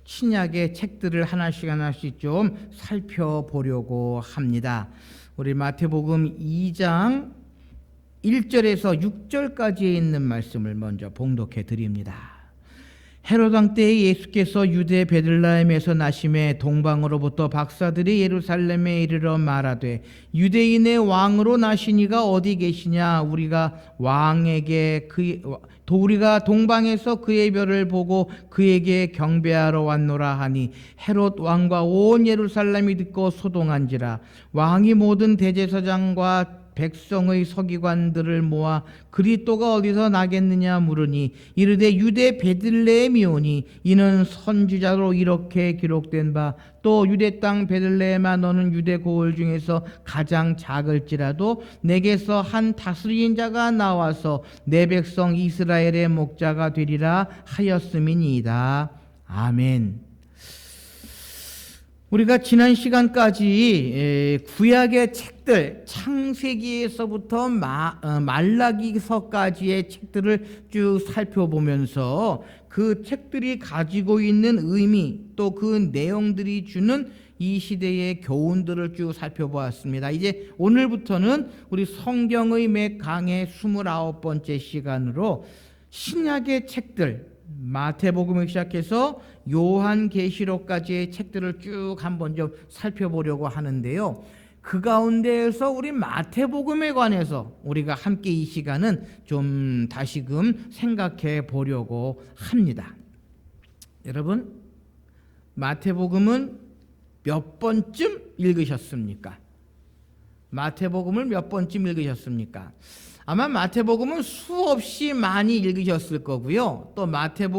신약의 책들을 하나씩 좀 살펴보려고 합니다. 우리 마태복음 2장 1절에서 6절까지에 있는 말씀을 먼저 봉독해 드립니다. 헤롯 왕 때에 예수께서 유대 베들레헴에서 나심에 동방으로부터 박사들이 예루살렘에 이르러 말하되 유대인의 왕으로 나시니가 어디 계시냐? 우리가 동방에서 그의 별을 보고 그에게 경배하러 왔노라 하니 헤롯 왕과 온 예루살렘이 듣고 소동한지라. 왕이 모든 대제사장과 백성의 서기관들을 모아 그리스도가 어디서 나겠느냐 물으니 이르되 유대 베들레헴이오니 이는 선지자로 이렇게 기록된 바 또 유대 땅 베들레헴아 너는 유대 고을 중에서 가장 작을지라도 내게서 한 다스리는 자가 나와서 내 백성 이스라엘의 목자가 되리라 하였음이니이다. 아멘. 우리가 지난 시간까지 구약의 책들, 창세기에서부터 말라기서까지의 책들을 쭉 살펴보면서 그 책들이 가지고 있는 의미, 또 그 내용들이 주는 이 시대의 교훈들을 쭉 살펴보았습니다. 이제 오늘부터는 우리 성경의 매 강의 29번째 시간으로 신약의 책들, 마태복음을 시작해서 요한계시록까지의 책들을 쭉 한번 좀 살펴보려고 하는데요. 그 가운데에서 우리 마태복음에 관해서 우리가 함께 이 시간은 좀 다시금 생각해 보려고 합니다. 여러분, 마태복음은 몇 번쯤 읽으셨습니까? 마태복음을 몇 번쯤 읽으셨습니까? 아마 마태복음은 수없이 많이 읽으셨을 거고요. 또 마태복음에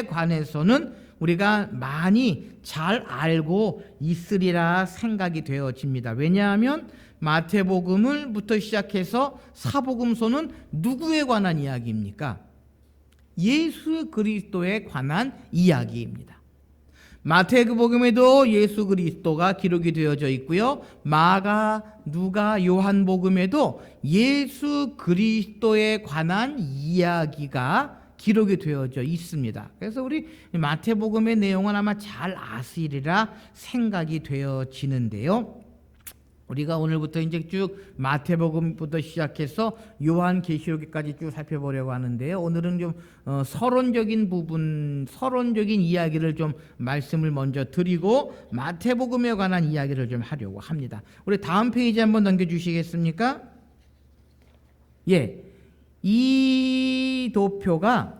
관해서는 우리가 많이 잘 알고 있으리라 생각이 되어집니다. 왜냐하면 마태복음을부터 시작해서 사복음서는 누구에 관한 이야기입니까? 예수 그리스도에 관한 이야기입니다. 마태복음에도 예수 그리스도가 기록이 되어져 있고요. 마가, 누가, 요한복음에도 예수 그리스도에 관한 이야기가 기록이 되어져 있습니다. 그래서 우리 마태복음의 내용은 아마 잘 아시리라 생각이 되어지는데요. 우리가 오늘부터 이제 쭉 마태복음부터 시작해서 요한계시록까지 쭉 살펴보려고 하는데요. 오늘은 좀 서론적인 부분, 서론적인 이야기를 좀 말씀을 먼저 드리고 마태복음에 관한 이야기를 좀 하려고 합니다. 우리 다음 페이지 한번 넘겨주시겠습니까? 예, 이 도표가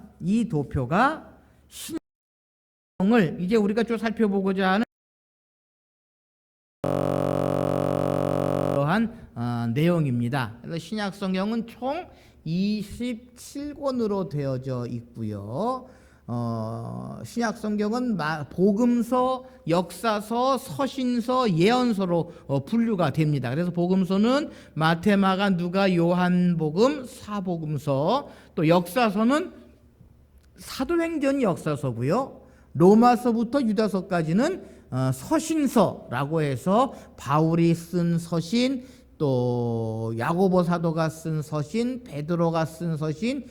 신약성을 이제 우리가 쭉 살펴보고자 하는 내용입니다. 그래서 신약 성경은 총 27권으로 되어져 있고요. 신약 성경은 복음서, 역사서, 서신서, 예언서로 분류가 됩니다. 그래서 복음서는 마태, 마가, 누가, 요한복음, 사복음서, 또 역사서는 사도행전 역사서고요. 로마서부터 유다서까지는 서신서라고 해서 바울이 쓴 서신, 또 야고보 사도가 쓴 서신, 베드로가 쓴 서신,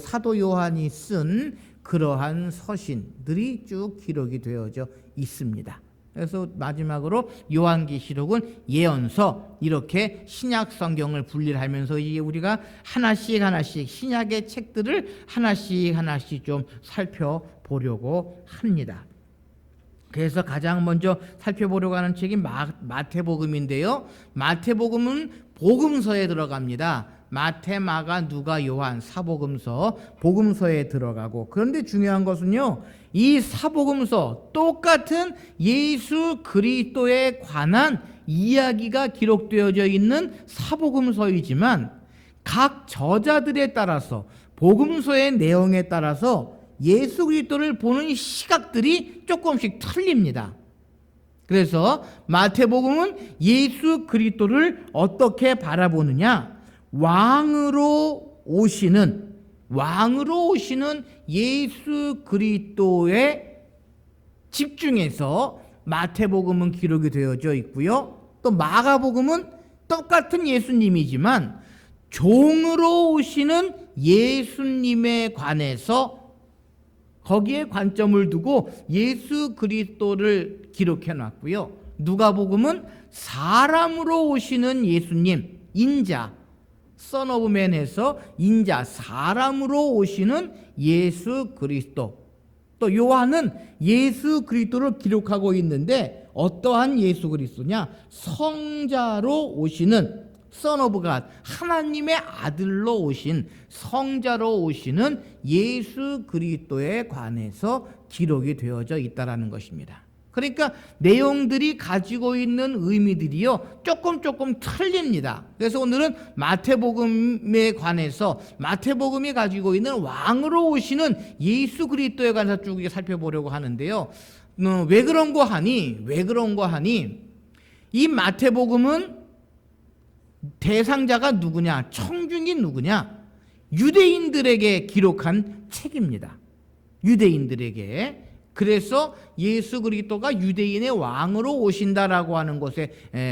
사도 요한이 쓴 그러한 서신들이 쭉 기록이 되어져 있습니다. 그래서 마지막으로 요한계시록은 예언서, 이렇게 신약 성경을 분리를 하면서 이제 우리가 하나씩 신약의 책들을 하나씩 좀 살펴보려고 합니다. 그래서 가장 먼저 살펴보려고 하는 책이 마태복음인데요. 마태복음은 복음서에 들어갑니다. 마태, 마가, 누가, 요한, 사복음서, 복음서에 들어가고, 그런데 중요한 것은요, 이 사복음서 똑같은 예수 그리스도에 관한 이야기가 기록되어져 있는 사복음서이지만 각 저자들에 따라서, 복음서의 내용에 따라서 예수 그리스도를 보는 시각들이 조금씩 틀립니다. 그래서 마태복음은 예수 그리스도를 어떻게 바라보느냐? 왕으로 오시는 예수 그리스도에 집중해서 마태복음은 기록이 되어져 있고요. 또 마가복음은 똑같은 예수님이지만 종으로 오시는 예수님에 관해서 거기에 관점을 두고 예수 그리스도를 기록해 놨고요. 누가복음은 사람으로 오시는 예수님, 인자, 선 오브 맨에서 인자, 사람으로 오시는 예수 그리스도. 또 요한은 예수 그리스도를 기록하고 있는데 어떠한 예수 그리스도냐? 성자로 오시는 선 오브 갓, 하나님의 아들로 오신, 성자로 오시는 예수 그리스도에 관해서 기록이 되어져 있다라는 것입니다. 그러니까 내용들이 가지고 있는 의미들이요 조금 틀립니다. 그래서 오늘은 마태복음에 관해서 마태복음이 가지고 있는 왕으로 오시는 예수 그리스도에 관해서 쭉 살펴보려고 하는데요. 왜 그런 거 하니 이 마태복음은 대상자가 누구냐? 청중이 누구냐? 유대인들에게 기록한 책입니다. 유대인들에게. 그래서 예수 그리스도가 유대인의 왕으로 오신다라고 하는 것에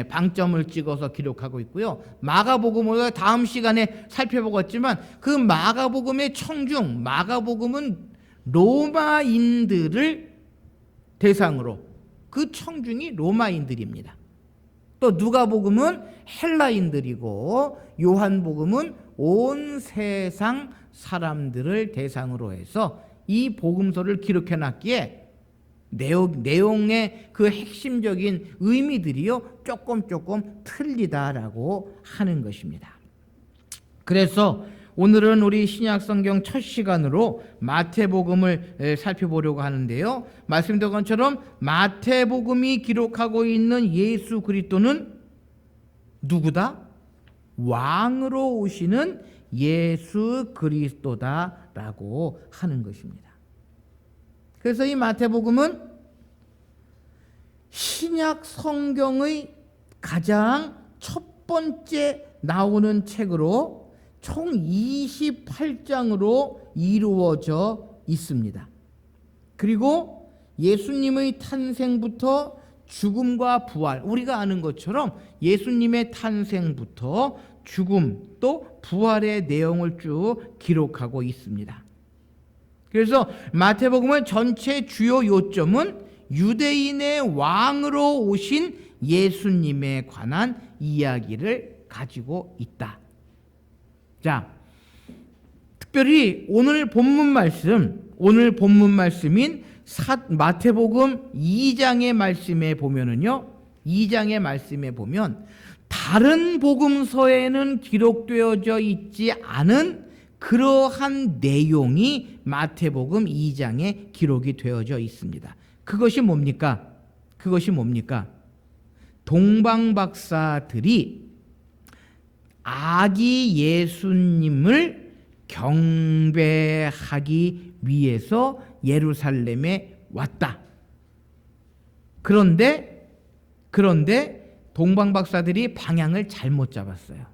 방점을 찍어서 기록하고 있고요. 마가복음을 다음 시간에 살펴보겠지만 그 마가복음의 청중, 마가복음은 로마인들을 대상으로, 그 청중이 로마인들입니다. 또 누가복음은 헬라인들이고 요한복음은 온 세상 사람들을 대상으로 해서 이 복음서를 기록해 놨기에 내용의 그 핵심적인 의미들이요 조금 틀리다라고 하는 것입니다. 그래서 오늘은 우리 신약성경 첫 시간으로 마태복음을 살펴보려고 하는데요. 말씀드린 것처럼 마태복음이 기록하고 있는 예수 그리스도는 누구다? 왕으로 오시는 예수 그리스도다라고 하는 것입니다. 그래서 이 마태복음은 신약 성경의 가장 첫 번째 나오는 책으로 총 28장으로 이루어져 있습니다. 그리고 예수님의 탄생부터 죽음과 부활, 우리가 아는 것처럼 예수님의 탄생부터 죽음 또 부활의 내용을 쭉 기록하고 있습니다. 그래서 마태복음의 전체 주요 요점은 유대인의 왕으로 오신 예수님에 관한 이야기를 가지고 있다. 자, 특별히 오늘 본문 말씀인 마태복음 2장의 말씀에 보면은요, 2장의 말씀에 보면 다른 복음서에는 기록되어져 있지 않은 그러한 내용이 마태복음 2장에 기록이 되어져 있습니다. 그것이 뭡니까? 동방박사들이 아기 예수님을 경배하기 위해서 예루살렘에 왔다. 그런데 동방박사들이 방향을 잘못 잡았어요.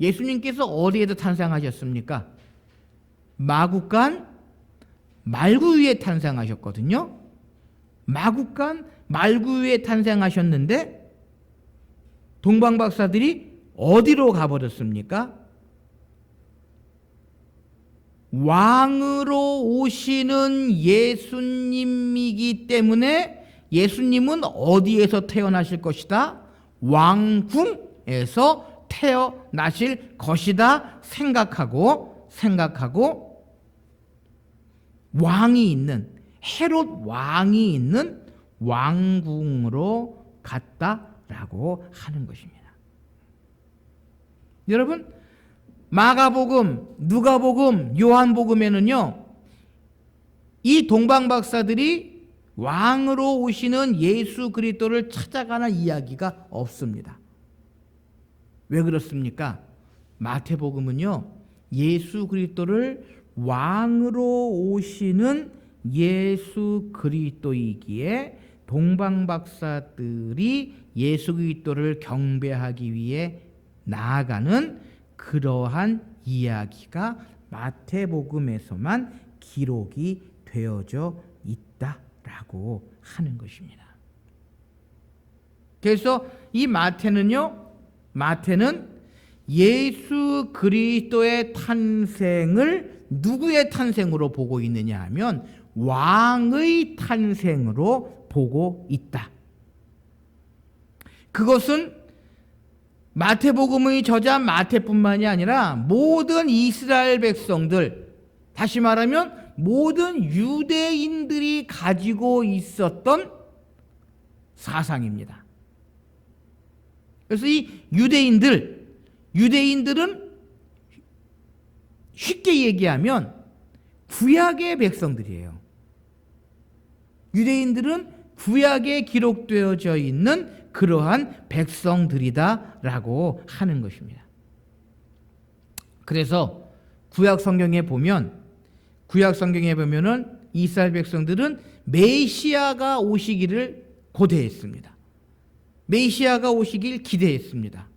예수님께서 어디에서 탄생하셨습니까? 마구간 말구 위에 탄생하셨거든요. 마구간 말구 위에 탄생하셨는데 동방박사들이 어디로 가버렸습니까? 왕으로 오시는 예수님이기 때문에 예수님은 어디에서 태어나실 것이다? 왕궁에서 태어나실 것이다 생각하고 왕이 있는, 헤롯 왕이 있는 왕궁으로 갔다라고 하는 것입니다. 여러분, 마가복음, 누가복음, 요한복음에는요, 이 동방박사들이 왕으로 오시는 예수 그리스도를 찾아가는 이야기가 없습니다. 왜 그렇습니까? 마태복음은요, 예수 그리스도를 왕으로 오시는 예수 그리스도이기에 동방박사들이 예수 그리스도를 경배하기 위해 나아가는 그러한 이야기가 마태복음에서만 기록이 되어져 있다라고 하는 것입니다. 그래서 이 마태는 예수 그리스도의 탄생을 누구의 탄생으로 보고 있느냐 하면 왕의 탄생으로 보고 있다. 그것은 마태복음의 저자 마태뿐만이 아니라 모든 이스라엘 백성들, 다시 말하면 모든 유대인들이 가지고 있었던 사상입니다. 그래서 이 유대인들은 쉽게 얘기하면 구약의 백성들이에요. 유대인들은 구약에 기록되어져 있는 그러한 백성들이다라고 하는 것입니다. 그래서 구약 성경에 보면은 이스라엘 백성들은 메시아가 오시기를 고대했습니다. 메시아가 오시길 기대했습니다.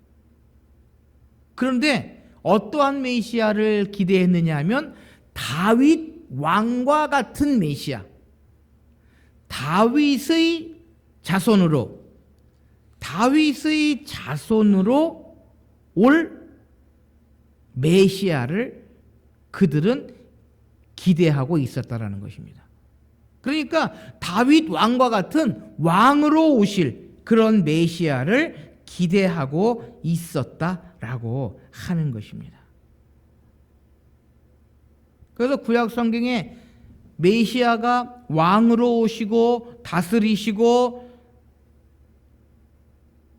그런데 어떠한 메시아를 기대했느냐 하면 다윗 왕과 같은 메시아, 다윗의 자손으로 올 메시아를 그들은 기대하고 있었다라는 것입니다. 그러니까 다윗 왕과 같은 왕으로 오실 그런 메시아를 기대하고 있었다라고 하는 것입니다. 그래서 구약 성경에 메시아가 왕으로 오시고 다스리시고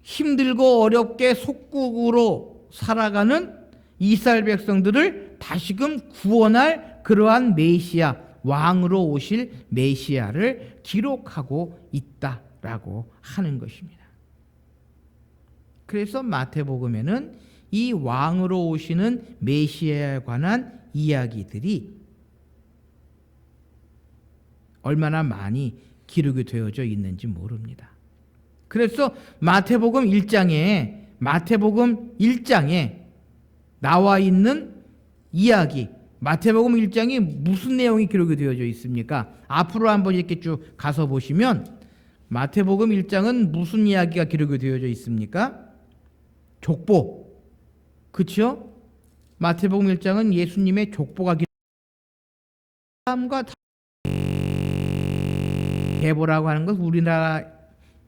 힘들고 어렵게 속국으로 살아가는 이스라엘 백성들을 다시금 구원할 그러한 메시아, 왕으로 오실 메시아를 기록하고 있다라고 하는 것입니다. 그래서 마태복음에는 이 왕으로 오시는 메시아에 관한 이야기들이 얼마나 많이 기록이 되어져 있는지 모릅니다. 그래서 마태복음 1장에 나와 있는 이야기, 마태복음 1장이 무슨 내용이 기록이 되어져 있습니까? 앞으로 한번 이렇게 쭉 가서 보시면 마태복음 1장은 무슨 이야기가 기록이 되어져 있습니까? 족보. 그렇죠? 마태복음 1장은 예수님의 족보가 사람과 계보라고 하는 것, 우리나라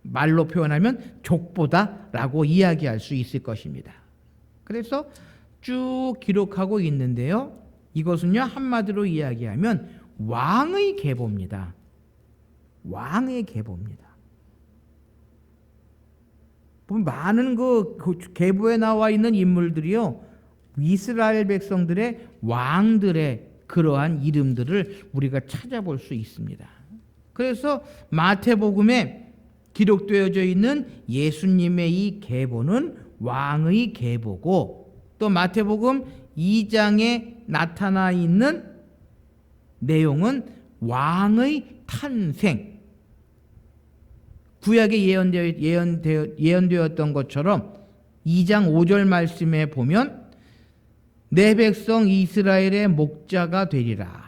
말로 표현하면 족보다라고 이야기할 수 있을 것입니다. 그래서 쭉 기록하고 있는데요. 이것은요, 한마디로 이야기하면 왕의 계보입니다. 왕의 계보입니다. 많은 그 계보에 나와 있는 인물들이요, 이스라엘 백성들의 왕들의 그러한 이름들을 우리가 찾아볼 수 있습니다. 그래서 마태복음에 기록되어져 있는 예수님의 이 계보는 왕의 계보고, 또 마태복음 2장에 나타나 있는 내용은 왕의 탄생, 구약에 예언되었던 것처럼 2장 5절 말씀에 보면 내 백성 이스라엘의 목자가 되리라.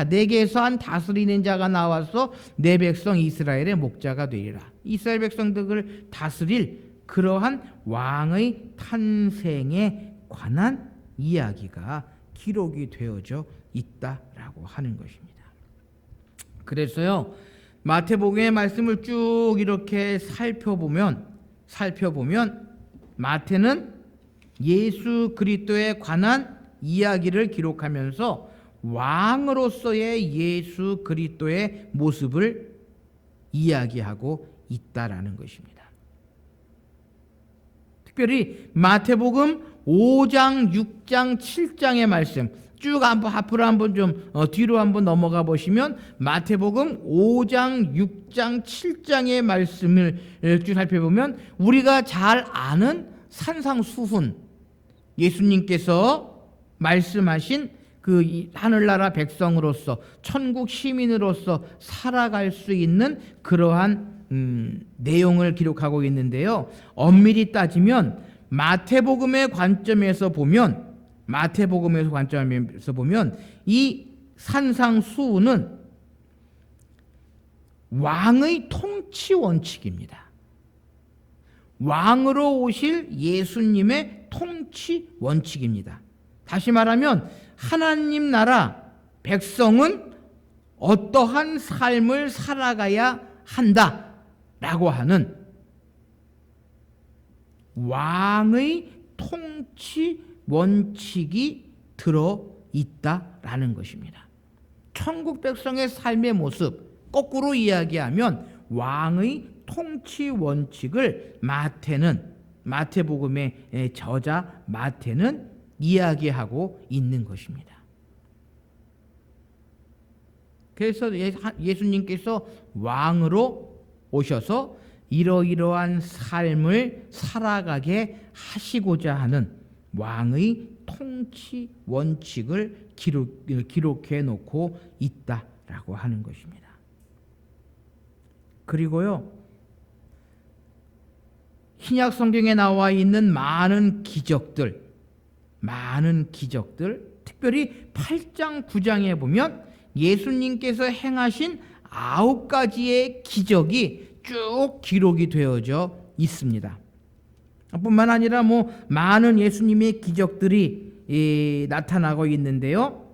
내게서 한 다스리는 자가 나와서 내 백성 이스라엘의 목자가 되리라. 이스라엘 백성들을 다스릴 그러한 왕의 탄생에 관한 이야기가 기록이 되어져 있다라고 하는 것입니다. 그래서요, 마태복음의 말씀을 쭉 이렇게 살펴보면 마태는 예수 그리스도에 관한 이야기를 기록하면서 왕으로서의 예수 그리스도의 모습을 이야기하고 있다라는 것입니다. 특별히 마태복음 5장, 6장, 7장의 말씀 쭉 앞으로 한번 좀 뒤로 한번 넘어가 보시면 마태복음 5장, 6장, 7장의 말씀을 쭉 살펴보면 우리가 잘 아는 산상수훈, 예수님께서 말씀하신 그 하늘나라 백성으로서 천국 시민으로서 살아갈 수 있는 그러한 내용을 기록하고 있는데요. 엄밀히 따지면 마태복음의 관점에서 보면 이 산상수훈은 왕의 통치 원칙입니다. 왕으로 오실 예수님의 통치 원칙입니다. 다시 말하면 하나님 나라, 백성은 어떠한 삶을 살아가야 한다라고 하는 왕의 통치 원칙이 들어있다라는 것입니다. 천국 백성의 삶의 모습, 거꾸로 이야기하면 왕의 통치 원칙을 마태복음의 저자 마태는 이야기하고 있는 것입니다. 그래서 예수님께서 왕으로 오셔서 이러이러한 삶을 살아가게 하시고자 하는 왕의 통치 원칙을 기록해 놓고 있다라고 하는 것입니다. 그리고요, 신약 성경에 나와 있는 많은 기적들, 특별히 8장, 9장에 보면 예수님께서 행하신 9가지의 기적이 쭉 기록이 되어져 있습니다. 뿐만 아니라 많은 예수님의 기적들이 나타나고 있는데요.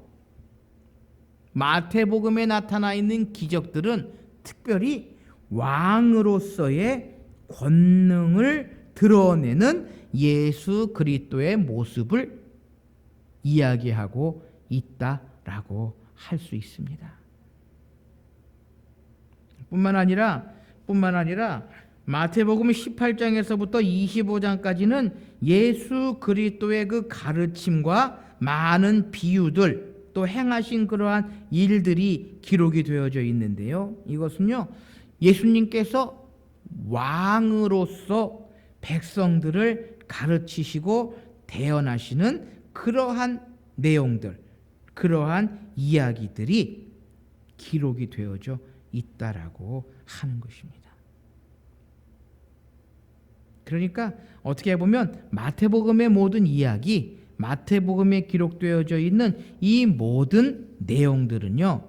마태복음에 나타나 있는 기적들은 특별히 왕으로서의 권능을 드러내는 예수 그리스도의 모습을 이야기하고 있다라고 할 수 있습니다. 뿐만 아니라 마태복음 18장에서부터 25장까지는 예수 그리스도의 그 가르침과 많은 비유들, 또 행하신 그러한 일들이 기록이 되어져 있는데요. 이것은요, 예수님께서 왕으로서 백성들을 가르치시고 대언하시는 그러한 내용들, 그러한 이야기들이 기록이 되어져 있다라고 하는 것입니다. 그러니까 어떻게 보면 마태복음의 모든 이야기, 마태복음에 기록되어져 있는 이 모든 내용들은요,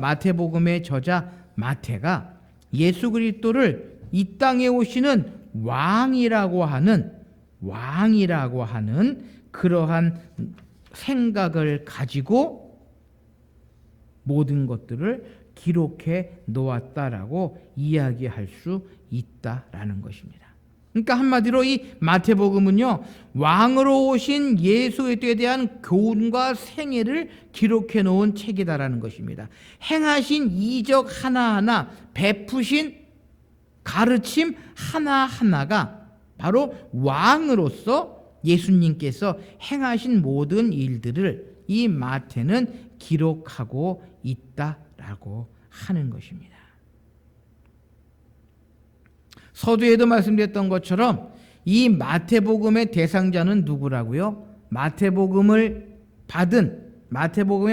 마태복음의 저자 마태가 예수 그리스도를 이 땅에 오시는 왕이라고 하는 그러한 생각을 가지고 모든 것들을 기록해 놓았다라고 이야기할 수 있다라는 것입니다. 그러니까 한마디로 이 마태복음은요, 왕으로 오신 예수 그리스도에 대한 교훈과 생애를 기록해 놓은 책이다라는 것입니다. 행하신 이적 하나하나, 베푸신 가르침 하나하나가 바로 왕으로서 예수님께서 행하신 모든 일들을 이 마태는 기록하고 있다라고 하는 것입니다. 서두에도 말씀드렸던 것처럼 이 마태복음의 대상자는 누구라고요? 마태복음의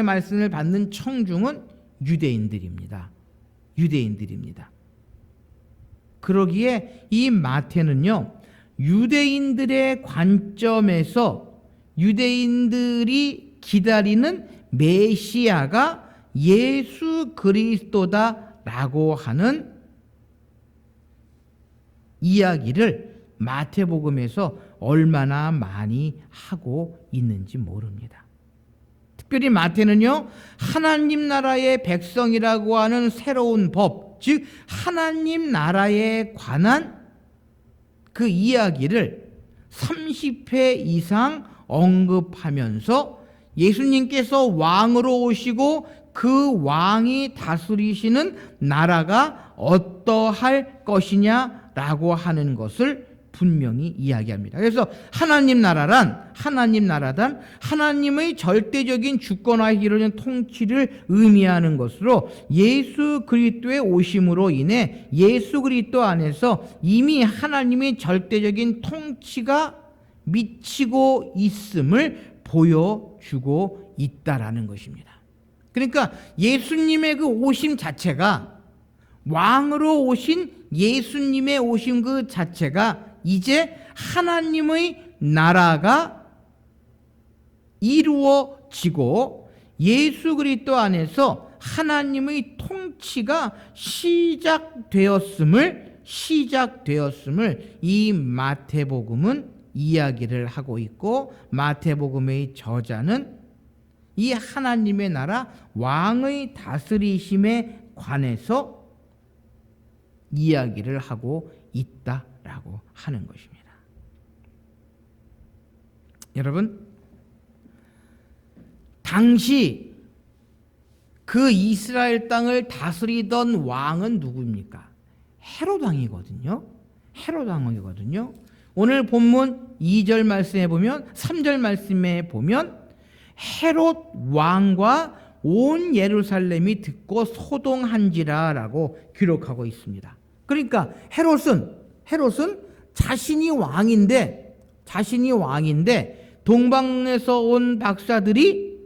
말씀을 받는 청중은 유대인들입니다. 그러기에 이 마태는요, 유대인들의 관점에서 유대인들이 기다리는 메시아가 예수 그리스도다라고 하는 이야기를 마태복음에서 얼마나 많이 하고 있는지 모릅니다. 특별히 마태는요, 하나님 나라의 백성이라고 하는 새로운 법, 즉 하나님 나라에 관한 그 이야기를 30회 이상 언급하면서 예수님께서 왕으로 오시고 그 왕이 다스리시는 나라가 어떠할 것이냐라고 하는 것을 분명히 이야기합니다. 그래서 하나님 나라란 하나님의 절대적인 주권과 이루어진 통치를 의미하는 것으로 예수 그리스도의 오심으로 인해 예수 그리스도 안에서 이미 하나님의 절대적인 통치가 미치고 있음을 보여주고 있다라는 것입니다. 그러니까 예수님의 그 오심 자체가, 왕으로 오신 예수님의 오심 그 자체가 이제 하나님의 나라가 이루어지고 예수 그리스도 안에서 하나님의 통치가 시작되었음을 이 마태복음은 이야기를 하고 있고, 마태복음의 저자는 이 하나님의 나라 왕의 다스리심에 관해서 이야기를 하고 있다라고 하는 것입니다. 여러분, 당시 그 이스라엘 땅을 다스리던 왕은 누구입니까? 헤롯 왕이거든요. 헤롯 왕이거든요. 오늘 본문 2절 말씀에 보면 3절 말씀에 보면 헤롯 왕과 온 예루살렘이 듣고 소동한지라라고 기록하고 있습니다. 그러니까 헤롯은 자신이 왕인데 동방에서 온 박사들이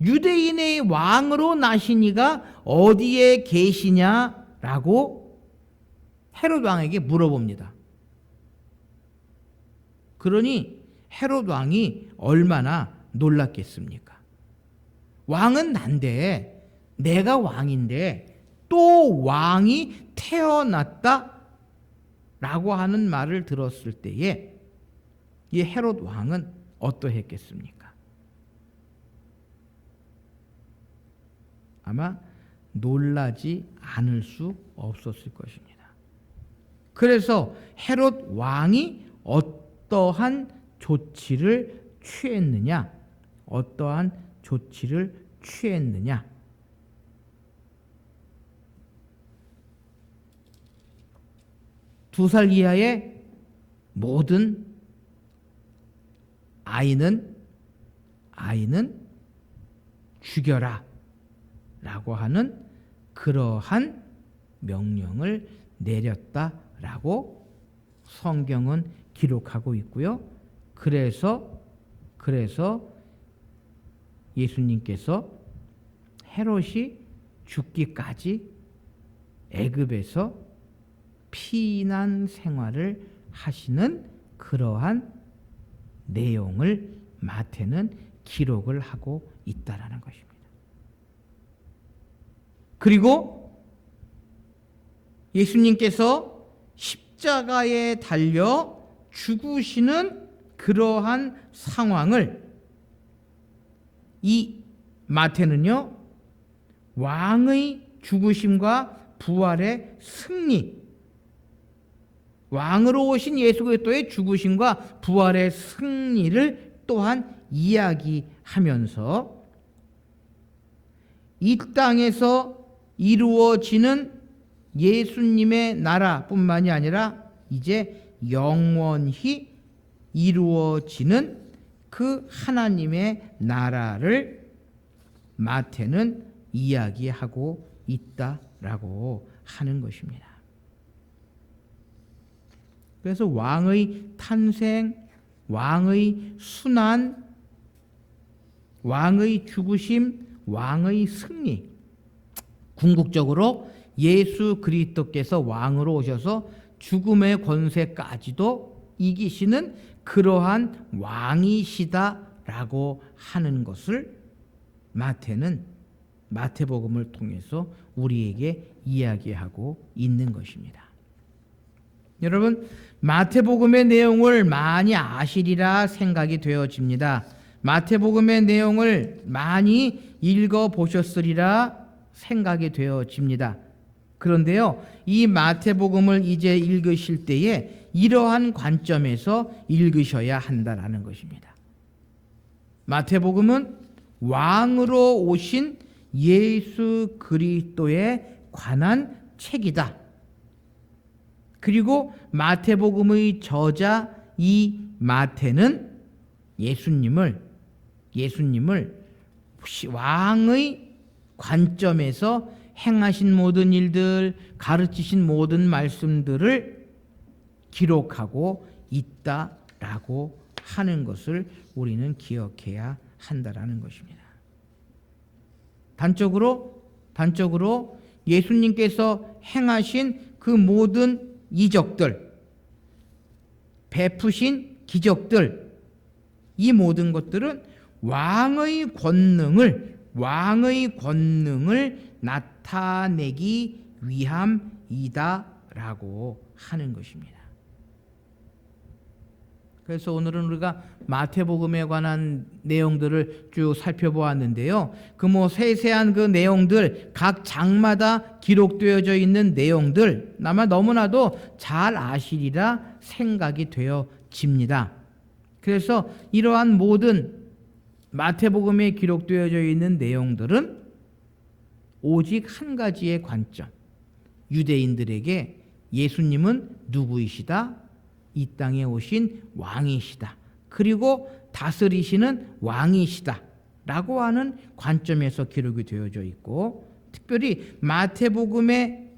유대인의 왕으로 나시니가 어디에 계시냐라고 헤롯 왕에게 물어봅니다. 그러니 헤롯 왕이 얼마나 놀랐겠습니까? 왕은 난데, 내가 왕인데 또 왕이 태어났다 라고 하는 말을 들었을 때에 이 헤롯 왕은 어떠했겠습니까? 아마 놀라지 않을 수 없었을 것입니다. 그래서 헤롯 왕이 어떠한 조치를 취했느냐? 2살 이하의 모든 아이는 죽여라 라고 하는 그러한 명령을 내렸다라고 성경은 기록하고 있고요. 그래서 예수님께서 헤롯이 죽기까지 애굽에서 피난 생활을 하시는 그러한 내용을 마태는 기록을 하고 있다라는 것입니다. 그리고 예수님께서 십자가에 달려 죽으시는 그러한 상황을 이 마태는요, 왕의 죽으심과 부활의 승리, 왕으로 오신 예수 그리스도의 죽으심과 부활의 승리를 또한 이야기하면서 이 땅에서 이루어지는 예수님의 나라뿐만이 아니라 이제 영원히 이루어지는 그 하나님의 나라를 마태는 이야기하고 있다라고 하는 것입니다. 그래서 왕의 탄생, 왕의 순환, 왕의 죽으심, 왕의 승리, 궁극적으로 예수 그리스도께서 왕으로 오셔서 죽음의 권세까지도 이기시는 그러한 왕이시다라고 하는 것을 마태는 마태복음을 통해서 우리에게 이야기하고 있는 것입니다. 여러분, 마태복음의 내용을 많이 아시리라 생각이 되어집니다. 마태복음의 내용을 많이 읽어보셨으리라 생각이 되어집니다. 그런데요, 이 마태복음을 이제 읽으실 때에 이러한 관점에서 읽으셔야 한다라는 것입니다. 마태복음은 왕으로 오신 예수 그리스도에 관한 책이다. 그리고 마태복음의 저자 이 마태는 예수님을 왕의 관점에서 행하신 모든 일들, 가르치신 모든 말씀들을 기록하고 있다라고 하는 것을 우리는 기억해야 한다라는 것입니다. 단적으로 예수님께서 행하신 그 모든 이적들, 베푸신 기적들, 이 모든 것들은 왕의 권능을 나타내기 위함이다라고 하는 것입니다. 그래서 오늘은 우리가 마태복음에 관한 내용들을 쭉 살펴보았는데요. 그 세세한 그 내용들, 각 장마다 기록되어져 있는 내용들 아마 너무나도 잘 아시리라 생각이 되어집니다. 그래서 이러한 모든 마태복음에 기록되어져 있는 내용들은 오직 한 가지의 관점, 유대인들에게 예수님은 누구이시다? 이 땅에 오신 왕이시다. 그리고 다스리시는 왕이시다. 라고 하는 관점에서 기록이 되어져 있고, 특별히 마태복음에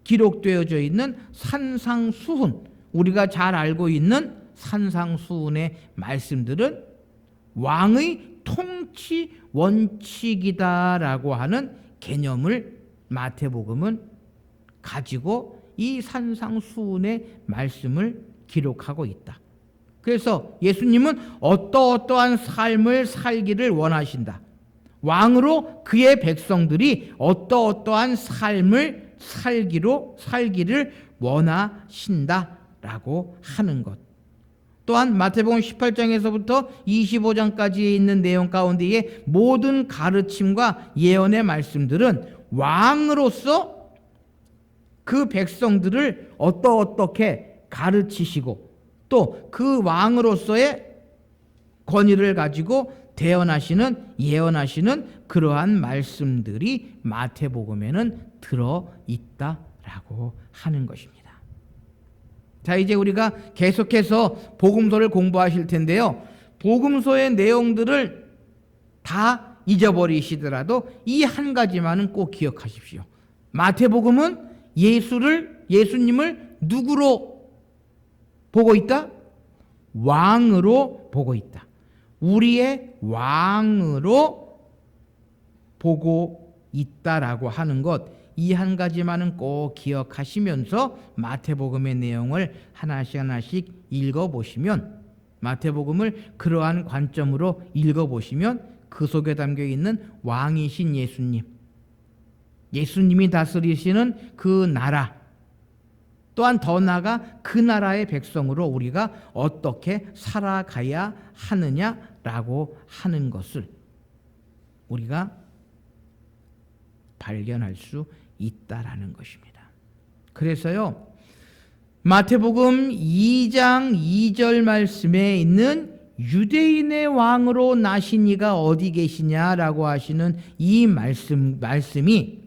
기록되어져 있는 산상수훈, 우리가 잘 알고 있는 산상수훈의 말씀들은 왕의 통치 원칙이다라고 하는 개념을 마태복음은 가지고 이 산상수훈의 말씀을 기록하고 있다. 그래서 예수님은 어떠어떠한 삶을 살기를 원하신다. 왕으로 그의 백성들이 어떠어떠한 삶을 살기를 원하신다라고 하는 것. 또한 마태복음 18장에서부터 25장까지에 있는 내용 가운데의 모든 가르침과 예언의 말씀들은 왕으로서 그 백성들을 어떻게 가르치시고 또 그 왕으로서의 권위를 가지고 대언하시는 예언하시는 그러한 말씀들이 마태복음에는 들어있다라고 하는 것입니다. 자, 이제 우리가 계속해서 복음서를 공부하실 텐데요. 복음서의 내용들을 다 잊어버리시더라도 이 한 가지만은 꼭 기억하십시오. 마태복음은 예수님을 누구로 보고 있다? 왕으로 보고 있다. 우리의 왕으로 보고 있다라고 하는 것, 이 한 가지만은 꼭 기억하시면서 마태복음의 내용을 하나씩 읽어보시면, 마태복음을 그러한 관점으로 읽어보시면 그 속에 담겨 있는 왕이신 예수님이 다스리시는 그 나라, 또한 더 나아가 그 나라의 백성으로 우리가 어떻게 살아가야 하느냐라고 하는 것을 우리가 발견할 수 있다라는 것입니다. 그래서요, 마태복음 2장 2절 말씀에 있는 유대인의 왕으로 나신 이가 어디 계시냐라고 하시는 이 말씀이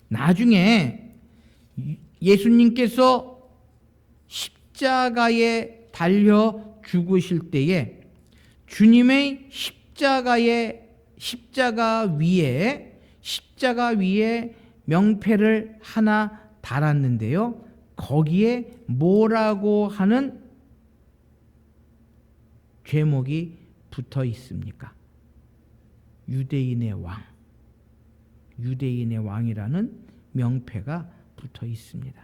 나중에 예수님께서 십자가에 달려 죽으실 때에 주님의 십자가 위에 명패를 하나 달았는데요. 거기에 뭐라고 하는 제목이 붙어 있습니까? 유대인의 왕이라는 명패가 붙어 있습니다.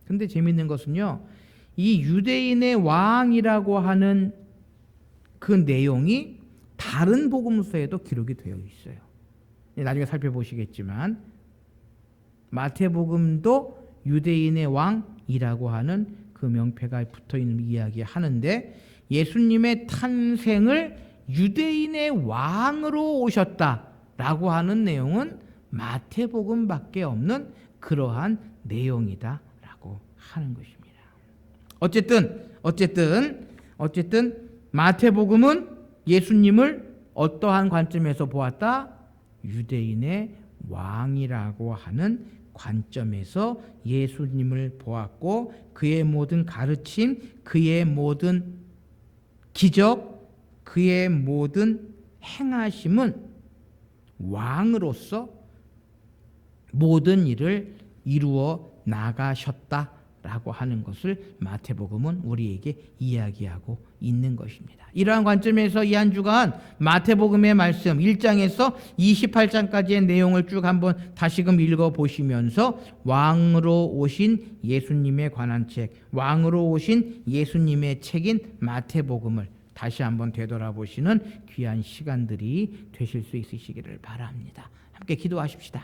근데 재밌는 것은요, 이 유대인의 왕이라고 하는 그 내용이 다른 복음서에도 기록이 되어 있어요. 나중에 살펴보시겠지만 마태복음도 유대인의 왕이라고 하는 그 명패가 붙어 있는 이야기 하는데, 예수님의 탄생을 유대인의 왕으로 오셨다라고 하는 내용은 마태복음밖에 없는 그러한 내용이다라고 하는 것입니다. 어쨌든 마태복음은 예수님을 어떠한 관점에서 보았다? 유대인의 왕이라고 하는 관점에서 예수님을 보았고, 그의 모든 가르침, 그의 모든 기적, 그의 모든 행하심은 왕으로서 모든 일을 이루어 나가셨다라고 하는 것을 마태복음은 우리에게 이야기하고 있는 것입니다. 이러한 관점에서 이 한 주간 마태복음의 말씀 1장에서 28장까지의 내용을 쭉 한번 다시금 읽어보시면서 왕으로 오신 예수님에 관한 책, 왕으로 오신 예수님의 책인 마태복음을 다시 한번 되돌아보시는 귀한 시간들이 되실 수 있으시기를 바랍니다. 함께 기도하십시다.